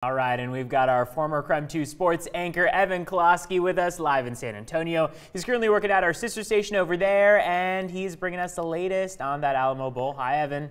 All right, and we've got our former KREM 2 sports anchor, Evan Closky, with us live in San Antonio. He's currently working at our sister station over there, and he's bringing us the latest on that Alamo Bowl. Hi, Evan.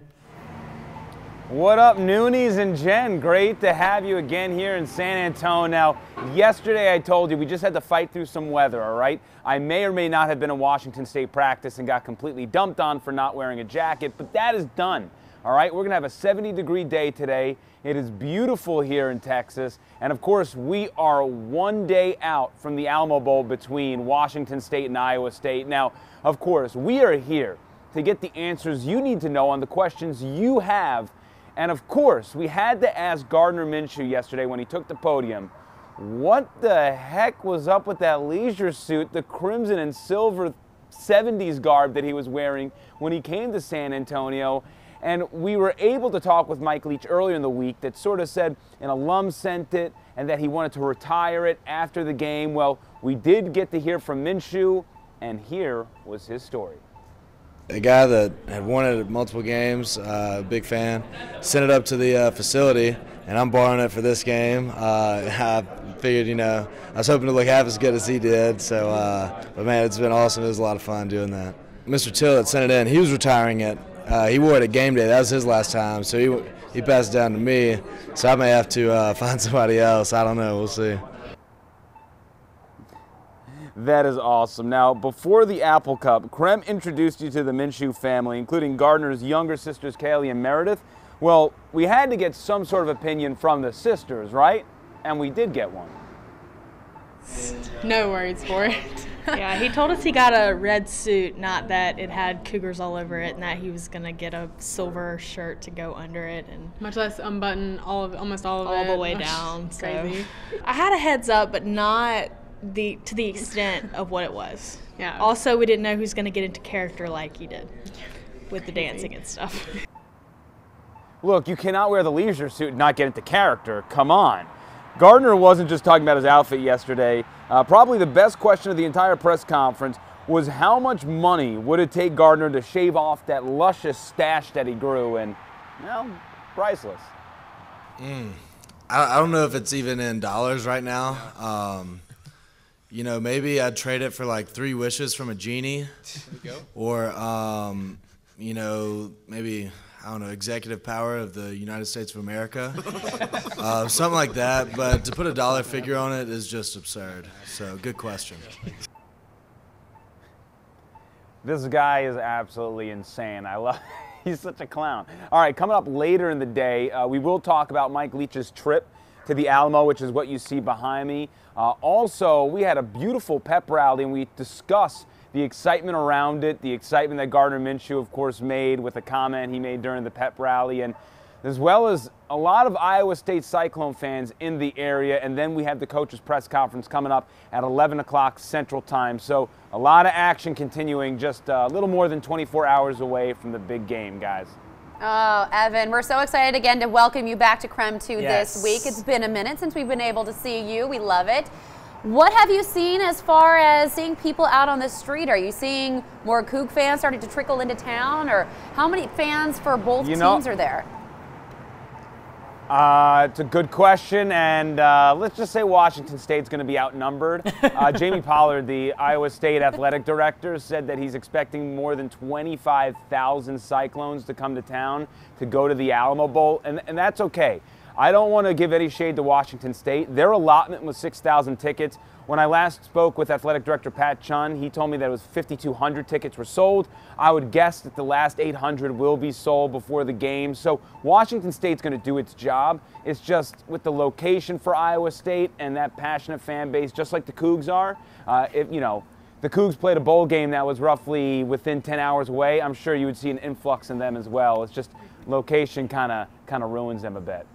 What up, Noonies and Jen? Great to have you again here in San Antonio. Now, yesterday I told you we just had to fight through some weather, all right? I may or may not have been in Washington State practice and got completely dumped on for not wearing a jacket, but that is done. All right, we're going to have a 70-degree day today. It is beautiful here in Texas. And of course, we are one day out from the Alamo Bowl between Washington State and Iowa State. Now, of course, we are here to get the answers you need to know on the questions you have. And of course, we had to ask Gardner Minshew yesterday when he took the podium, what the heck was up with that leisure suit, the crimson and silver 70s garb that he was wearing when he came to San Antonio? And we were able to talk with Mike Leach earlier in the week that sort of said an alum sent it and that he wanted to retire it after the game. Well, we did get to hear from Minshew, and here was his story. A guy that had won it at multiple games, big fan, sent it up to the facility, and I'm borrowing it for this game. I figured, I was hoping to look half as good as he did. So, but man, it's been awesome. It was a lot of fun doing that. Mr. Till that sent it in, he was retiring it. He wore it at game day. That was his last time, so he passed it down to me. So I may have to find somebody else. I don't know. We'll see. That is awesome. Now, before the Apple Cup, KREM introduced you to the Minshew family, including Gardner's younger sisters, Kaylee and Meredith. Well, we had to get some sort of opinion from the sisters, right? And we did get one. No words for it. Yeah, he told us he got a red suit, not that it had cougars all over it, and that he was going to get a silver shirt to go under it. And Much less unbutton almost all of it. All the way down. Crazy. So. I had a heads up, but not to the extent of what it was. Yeah. Also, we didn't know who's going to get into character like he did with the dancing and stuff. Look, you cannot wear the leisure suit and not get into character. Come on. Gardner wasn't just talking about his outfit yesterday. Probably the best question of the entire press conference was how much money would it take Gardner to shave off that luscious stash that he grew, and, well, priceless. I don't know if it's even in dollars right now. Maybe I'd trade it for like 3 wishes from a genie. There we go. Or, maybe, I don't know, executive power of the United States of America. Something like that, but to put a dollar figure on it is just absurd. So, good question. This guy is absolutely insane. He's such a clown. All right, coming up later in the day, we will talk about Mike Leach's trip to the Alamo, which is what you see behind me. Also, we had a beautiful pep rally, and we discussed the excitement around it, the excitement that Gardner Minshew, of course, made with a comment he made during the pep rally, and as well as a lot of Iowa State Cyclone fans in the area. And then we have the coaches' press conference coming up at 11 o'clock Central Time. So a lot of action continuing just a little more than 24 hours away from the big game, guys. Oh, Evan, we're so excited again to welcome you back to KREM 2 this week. It's been a minute since we've been able to see you. We love it. What have you seen as far as seeing people out on the street? Are you seeing more Coug fans starting to trickle into town, or how many fans for both teams are there? It's a good question, and let's just say Washington State's going to be outnumbered. Jamie Pollard, the Iowa State athletic director, said that he's expecting more than 25,000 Cyclones to come to town to go to the Alamo Bowl, and that's okay. I don't want to give any shade to Washington State. Their allotment was 6,000 tickets. When I last spoke with athletic director Pat Chun, he told me that it was 5,200 tickets were sold. I would guess that the last 800 will be sold before the game. So Washington State's going to do its job. It's just with the location for Iowa State and that passionate fan base, just like the Cougs are. The Cougs played a bowl game that was roughly within 10 hours away. I'm sure you would see an influx in them as well. It's just location kind of ruins them a bit.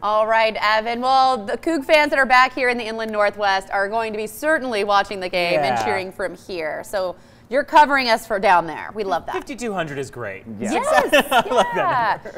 All right, Evan. Well, the Coug fans that are back here in the Inland Northwest are going to be certainly watching the game and cheering from here. So you're covering us for down there. We love that. 5,200 is great. Yes. I love that number.